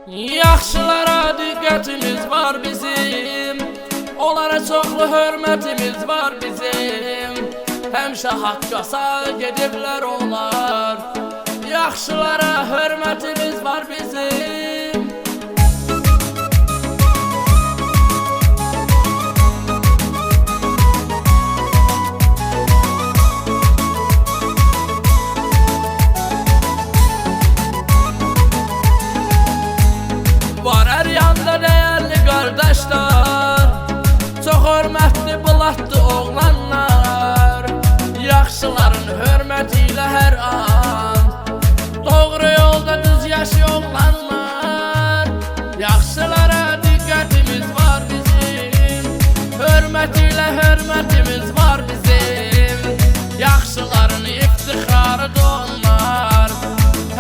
Yaxşılara diqqətimiz var bizim, onlara çoxlu hörmətimiz var bizim. Həmişə haqqasa gediblər onlar, yaxşılara hörmətimiz var bizim. Var hər yanda dəyərli qardaşlar, çox hörmətli bılatdı oğlanlar. Yaxşıların hörməti ilə hər an doğru yolda düz yaşıyor oğlanlar. Yaxşılara diqqətimiz var bizim, hörməti ilə hörmətimiz var bizim. Yaxşıların iftixarıdır onlar,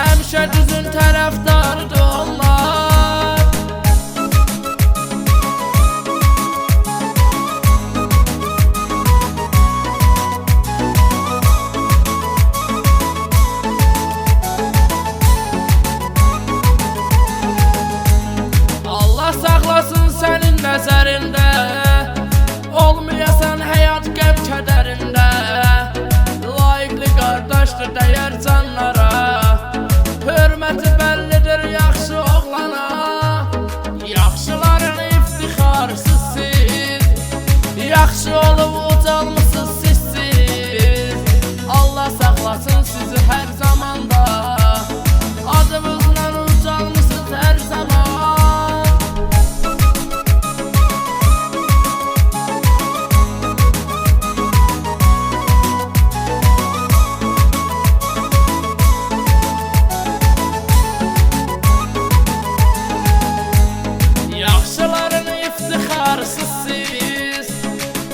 həmişə düzün tərəfdarıdır onlar. Saxlasın sənin nəzərində, olmayasan həyat qəm kədərində. Layiqli qardaşdır dəyər canlara, hörməti bəllidir yaxşı oğlana. Yaxşıların iftixarısız siz, yaxşı olub ucalmısınız sizsiz. Allah saxlasın sizi hər zamanda, adımızla ucalmısınız hər zaman.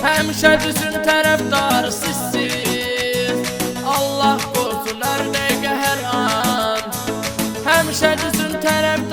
Həmişə düzün tərəfdarı sizsiz, Allah qorusun hər dəqiqə hər an. Həmişə düzün tərəfdarı